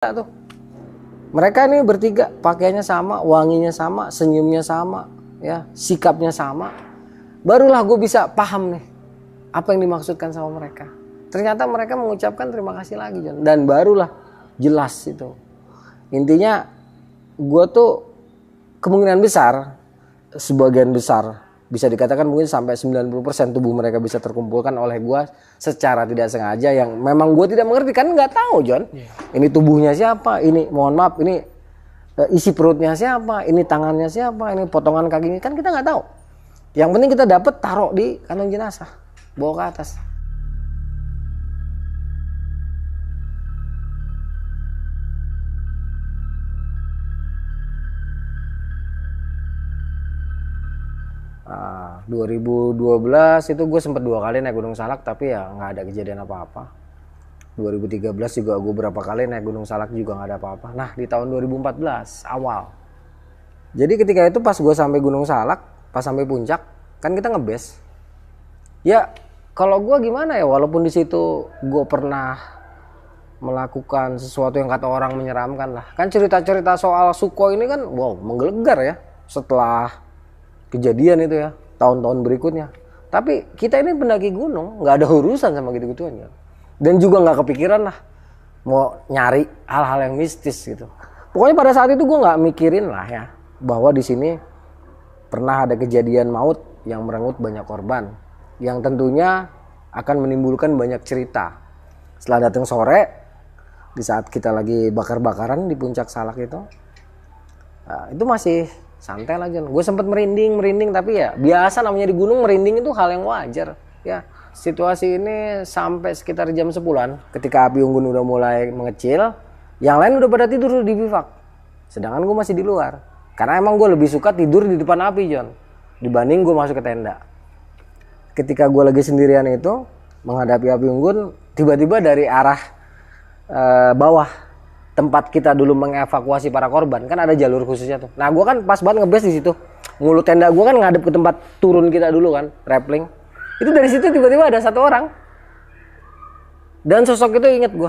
tuh. Mereka ini bertiga pakaiannya sama, wanginya sama, senyumnya sama, ya, sikapnya sama. Barulah gue bisa paham nih apa yang dimaksudkan sama mereka. Ternyata mereka mengucapkan terima kasih lagi, John. Dan barulah jelas itu. Intinya gue tuh kemungkinan besar, sebagian besar bisa dikatakan mungkin sampai 90% tubuh mereka bisa terkumpulkan oleh gue secara tidak sengaja, yang memang gue tidak mengerti, kan nggak tahu, John. Ini tubuhnya siapa, ini mohon maaf, ini isi perutnya siapa, ini tangannya siapa, ini potongan kakinya, kan kita nggak tahu. Yang penting kita dapat taruh di kantong jenazah, bawa ke atas. Nah, 2012 itu gue sempat 2 kali naik Gunung Salak, tapi ya nggak ada kejadian apa-apa. 2013 juga gue berapa kali naik Gunung Salak juga nggak ada apa-apa. Nah, di tahun 2014 awal. Jadi ketika itu pas gue sampai Gunung Salak, pas sampai puncak, kan kita ngebase. Ya, kalau gue gimana ya, walaupun di situ gue pernah melakukan sesuatu yang kata orang menyeramkan lah. Kan cerita-cerita soal Sukhoi ini kan wow, menggelegar ya setelah kejadian itu ya, tahun-tahun berikutnya. Tapi kita ini pendaki gunung, nggak ada urusan sama gitu-gituan ya. Dan juga nggak kepikiran lah mau nyari hal-hal yang mistis gitu. Pokoknya pada saat itu gue nggak mikirin lah ya bahwa di sini pernah ada kejadian maut yang merenggut banyak korban, yang tentunya akan menimbulkan banyak cerita. Setelah datang sore, di saat kita lagi bakar-bakaran di puncak Salak itu, itu masih santai lah, John. Gue sempet merinding, tapi ya biasa, namanya di gunung merinding itu hal yang wajar ya. Situasi ini sampai sekitar jam 10-an ketika api unggun udah mulai mengecil, yang lain udah pada tidur di bivak, sedangkan gue masih di luar. Karena emang gue lebih suka tidur di depan api, John, dibanding gue masuk ke tenda. Ketika gue lagi sendirian itu menghadapi api unggun, tiba-tiba dari arah bawah tempat kita dulu mengevakuasi para korban, kan ada jalur khususnya tuh. Nah, gue kan pas banget ngebase di situ. Mulut tenda gue kan ngadep ke tempat turun kita dulu kan, rappling. Itu dari situ tiba-tiba ada satu orang. Dan sosok itu inget gue.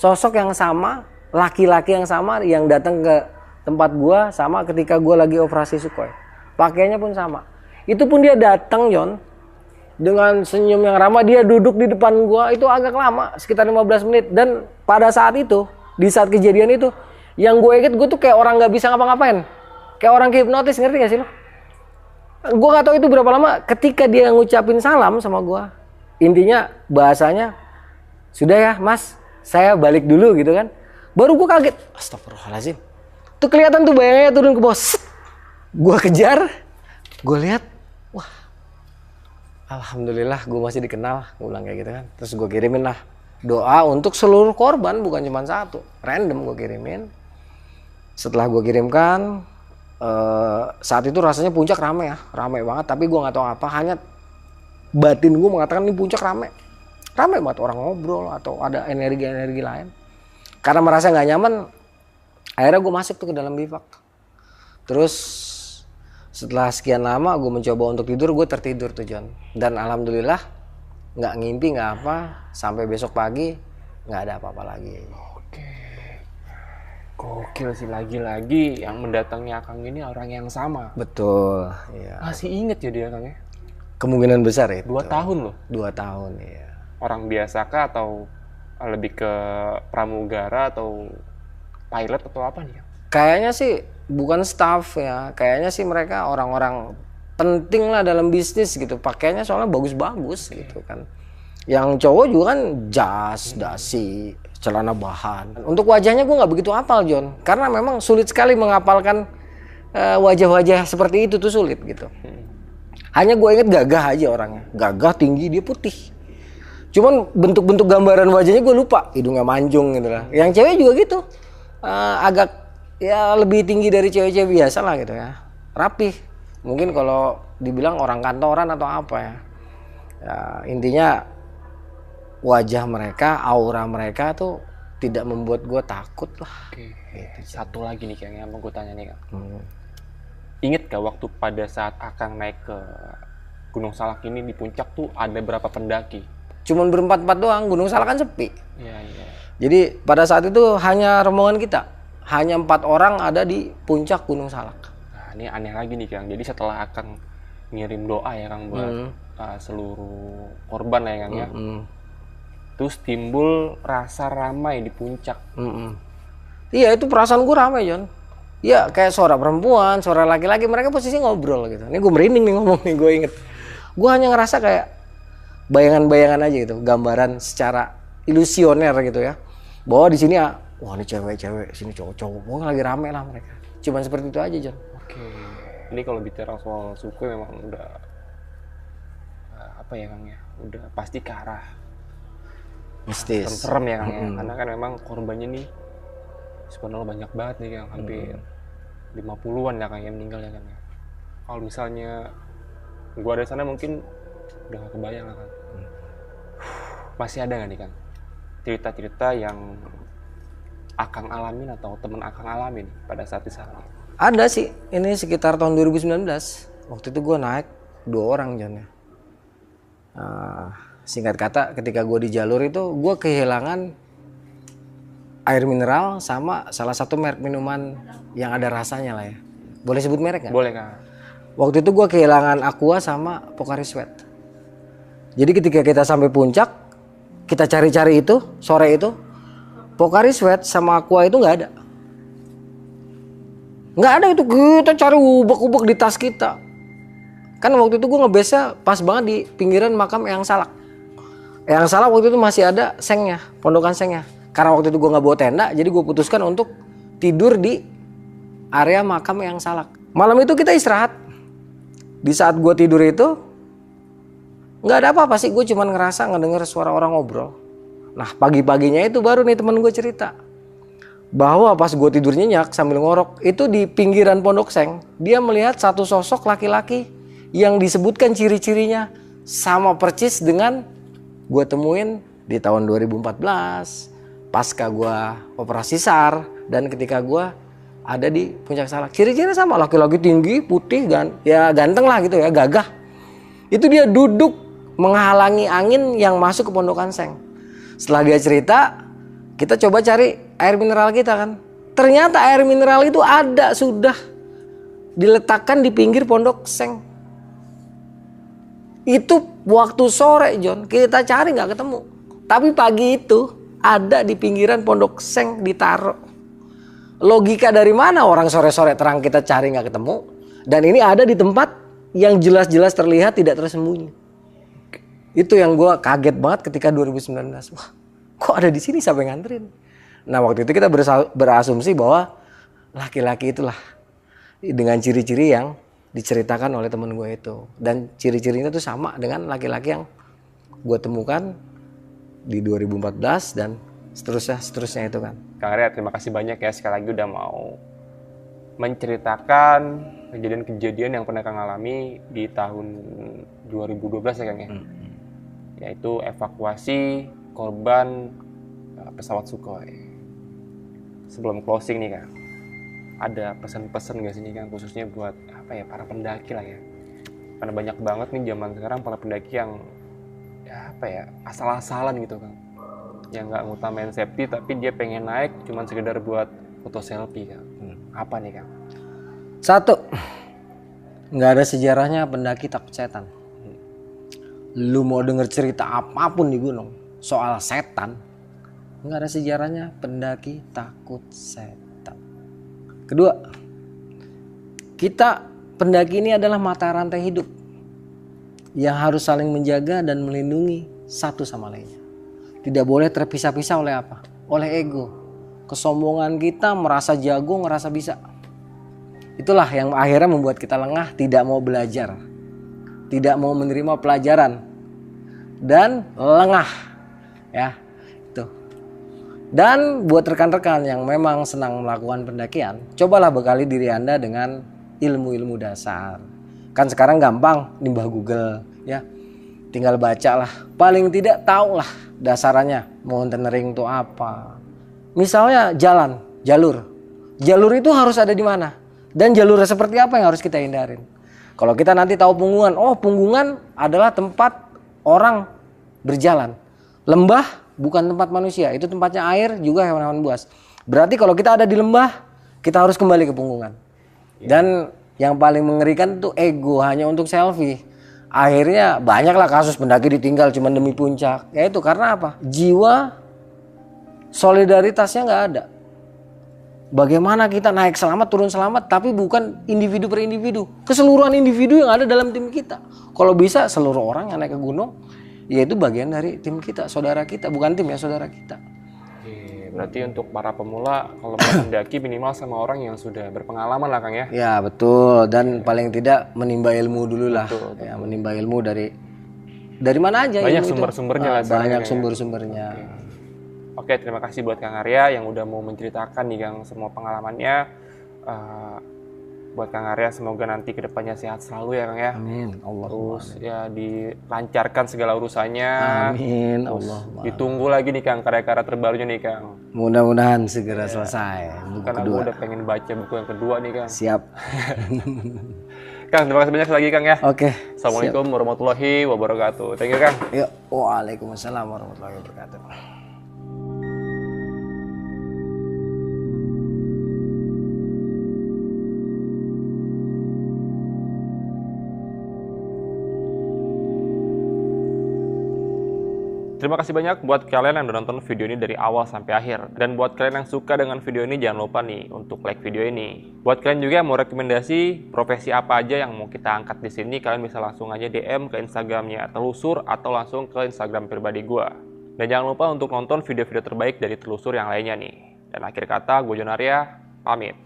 Sosok yang sama, laki-laki yang sama yang datang ke tempat gue sama ketika gue lagi operasi Sukhoi. Pakaiannya pun sama. Itu pun dia datang, John, dengan senyum yang ramah. Dia duduk di depan gue itu agak lama, sekitar 15 menit. Dan pada saat itu, di saat kejadian itu, yang gue inget, gue tuh kayak orang gak bisa ngapa-ngapain. Kayak orang hipnotis, ngerti gak sih lo? Gue gak tahu itu berapa lama ketika dia ngucapin salam sama gue. Intinya bahasanya, sudah ya mas, saya balik dulu gitu kan. Baru gue kaget, astagfirullahaladzim. Tuh kelihatan tuh bayangnya turun ke bawah. Gue kejar, gue lihat, wah, alhamdulillah gue masih dikenal. Gue bilang kayak gitu kan. Terus gue kirimin lah doa untuk seluruh korban, bukan cuma satu, random gue kirimin. Setelah gue kirimkan, saat itu rasanya puncak rame ya, rame banget. Tapi gue nggak tahu apa, hanya batin gue mengatakan ini puncak rame banget, orang ngobrol atau ada energi lain. Karena merasa nggak nyaman, akhirnya gue masuk tuh ke dalam bivak. Terus setelah sekian lama gue mencoba untuk tidur, gue tertidur tuh, John. Dan alhamdulillah nggak ngimpi, nggak apa, sampai besok pagi nggak ada apa-apa lagi. Oke, gokil sih, lagi-lagi yang mendatangi Akang ini orang yang sama. Betul, iya. Masih inget ya dia, Kang ya? Kemungkinan besar itu. 2 tahun loh. 2 tahun, iya. Orang biasa kah atau lebih ke pramugara atau pilot atau apa nih? Kayaknya sih bukan staff ya, kayaknya sih mereka orang-orang penting lah dalam bisnis gitu. Pakainya soalnya bagus-bagus gitu kan. Yang cowok juga kan jas, dasi, celana bahan. Untuk wajahnya gue nggak begitu hafal, John, karena memang sulit sekali menghafalkan wajah-wajah seperti itu tuh, sulit gitu. Hanya gue inget gagah aja orangnya, gagah, tinggi, dia putih. Cuman bentuk-bentuk gambaran wajahnya gue lupa, hidungnya manjung gitu lah. Yang cewek juga gitu, agak ya lebih tinggi dari cewek-cewek biasa lah gitu ya, rapih. Mungkin kalau dibilang orang kantoran atau apa ya. Ya intinya wajah mereka, aura mereka tuh tidak membuat gue takut lah. Oke. Gitu. Satu lagi nih Kang yang mau gue tanya nih, Kang. Ingat gak waktu pada saat Akang naik ke Gunung Salak ini di puncak tuh ada berapa pendaki? Cuman berempat-empat doang, Gunung Salak kan sepi. Iya. Jadi pada saat itu hanya rombongan kita, hanya 4 orang ada di puncak Gunung Salak. Nah, ini aneh lagi nih Kang. Jadi setelah Akang ngirim doa ya Kang buat seluruh korban ya Kang ya. Terus timbul rasa ramai di puncak. Iya, itu perasaan gue ramai, John. Iya, kayak suara perempuan, suara laki-laki, mereka posisi ngobrol gitu. Ini gue merinding nih ngomong nih, gue inget. Gue hanya ngerasa kayak bayangan-bayangan aja gitu, gambaran secara ilusioner gitu ya. Bahwa di sini wah ini cewek-cewek, sini cowok-cowok, pokoknya lagi rame lah mereka. Cuman seperti itu aja, John. Oke. Ini kalau bicara soal suku memang udah apa ya Kang ya? Udah pasti ke arah mistis. Serem ya Kang ya. Karena kan memang korbannya nih sebenarnya banyak banget nih Kang, hampir 50-an ya Kang yang meninggal ya Kang ya. Kalau misalnya gua ada sana mungkin udah gak kebayang lah Kang. Masih ada nggak nih Kang cerita-cerita yang Akang alamin atau temen Akang alamin pada saat di sana? Ada sih, ini sekitar tahun 2019. Waktu itu gue naik 2 orang, John ya. Singkat kata, ketika gue di jalur itu gue kehilangan air mineral sama salah satu merek minuman yang ada rasanya lah ya. Boleh sebut merek nggak? Boleh Kang. Waktu itu gue kehilangan Aqua sama Pocari Sweat. Jadi ketika kita sampai puncak, kita cari-cari itu sore itu, Pocari Sweat sama Aqua itu nggak ada. Nggak ada itu, kita cari ubek-ubek di tas kita. Kan waktu itu gue ngebase-nya pas banget di pinggiran makam Eyang Salak. Eyang Salak waktu itu masih ada sengnya, pondokan sengnya. Karena waktu itu gue nggak bawa tenda, jadi gue putuskan untuk tidur di area makam Eyang Salak. Malam itu kita istirahat. Di saat gue tidur itu nggak ada apa-apa sih, gue cuma ngerasa ngedenger suara orang ngobrol. Nah pagi-paginya itu baru nih temen gue cerita bahwa pas gue tidur nyenyak sambil ngorok itu di pinggiran pondok seng, dia melihat satu sosok laki-laki yang disebutkan ciri-cirinya sama persis dengan gue temuin di tahun 2014 pasca gue operasi SAR dan ketika gue ada di puncak Salak. Ciri-cirinya sama, laki-laki tinggi, putih, ya ganteng lah gitu ya, gagah. Itu dia duduk menghalangi angin yang masuk ke pondokan seng. Setelah dia cerita, kita coba cari air mineral kita kan. Ternyata air mineral itu ada sudah diletakkan di pinggir pondok seng. Itu waktu sore, John, kita cari nggak ketemu. Tapi pagi itu ada di pinggiran pondok seng ditaruh. Logika dari mana orang sore-sore terang kita cari nggak ketemu, dan ini ada di tempat yang jelas-jelas terlihat tidak tersembunyi. Itu yang gue kaget banget ketika 2019. Wah, kok ada di sini sampai nganterin? Nah waktu itu kita berasumsi bahwa laki-laki itulah dengan ciri-ciri yang diceritakan oleh temen gue itu. Dan ciri-cirinya tuh sama dengan laki-laki yang gue temukan di 2014 dan seterusnya itu kan. Kang Arya, terima kasih banyak ya sekali lagi udah mau menceritakan kejadian-kejadian yang pernah Kang alami di tahun 2012 ya Kang ya. Yaitu evakuasi korban pesawat Sukhoi. Sebelum closing nih Kang, ada pesan-pesan gak sih nih Kang, khususnya buat para pendaki lah ya. Karena banyak banget nih zaman sekarang para pendaki yang asal-asalan gitu Kang, yang nggak ngutamain safety tapi dia pengen naik cuman sekedar buat foto selfie Kang. Apa nih Kang? 1, nggak ada sejarahnya pendaki takut setan. Lu mau denger cerita apapun di gunung soal setan, nggak ada sejarahnya pendaki takut setan. 2, kita pendaki ini adalah mata rantai hidup yang harus saling menjaga dan melindungi satu sama lainnya. Tidak boleh terpisah-pisah oleh apa? Oleh ego. Kesombongan kita, merasa jago, ngerasa bisa. Itulah yang akhirnya membuat kita lengah, tidak mau belajar. Tidak mau menerima pelajaran. Dan lengah. Ya, itu. Dan buat rekan-rekan yang memang senang melakukan pendakian, cobalah bekali diri Anda dengan ilmu-ilmu dasar. Kan sekarang gampang nimbah Google, ya. Tinggal baca lah. Paling tidak tahu lah dasarannya. Mountaineering itu apa. Misalnya jalur. Jalur itu harus ada di mana. Dan jalurnya seperti apa yang harus kita hindarin. Kalau kita nanti tahu punggungan. Oh, punggungan adalah tempat orang berjalan. Lembah bukan tempat manusia. Itu tempatnya air, juga hewan-hewan buas. Berarti kalau kita ada di lembah, kita harus kembali ke punggungan. Dan yang paling mengerikan itu ego, hanya untuk selfie. Akhirnya banyaklah kasus pendaki ditinggal cuma demi puncak. Ya itu karena apa? Jiwa solidaritasnya nggak ada. Bagaimana kita naik selamat, turun selamat, tapi bukan individu per individu. Keseluruhan individu yang ada dalam tim kita. Kalau bisa seluruh orang yang naik ke gunung, ya itu bagian dari tim kita, saudara kita. Bukan tim ya, saudara kita. Oke, berarti untuk para pemula, kalau mau mendaki minimal sama orang yang sudah berpengalaman lah Kang ya? Ya betul, dan paling tidak menimba ilmu dulu lah. Betul. Ya, menimba ilmu dari mana aja. Banyak ilmu itu. sumber-sumbernya lah sekarang Banyak ya. sumber-sumbernya. Oke, terima kasih buat Kang Arya yang udah mau menceritakan nih Kang semua pengalamannya. Buat Kang Arya semoga nanti kedepannya sehat selalu ya Kang ya. Amin. Allahumma Terus ya dilancarkan segala urusannya. amin. Terus Allahumma. ditunggu lagi nih Kang karya-karya terbarunya nih Kang. Mudah-mudahan segera selesai buku Karena kedua. gue udah pengen baca buku yang kedua nih Kang. Siap. Kang, terima kasih banyak lagi Kang ya. Oke. Assalamualaikum warahmatullahi wabarakatuh. Thank you Kang. Yuk. Waalaikumsalam warahmatullahi wabarakatuh. Terima kasih banyak buat kalian yang udah nonton video ini dari awal sampai akhir. Dan buat kalian yang suka dengan video ini, jangan lupa nih untuk like video ini. Buat kalian juga yang mau rekomendasi profesi apa aja yang mau kita angkat di sini, kalian bisa langsung aja DM ke Instagramnya Telusur atau langsung ke Instagram pribadi gue. Dan jangan lupa untuk nonton video-video terbaik dari Telusur yang lainnya nih. Dan akhir kata, gue John Arya, pamit.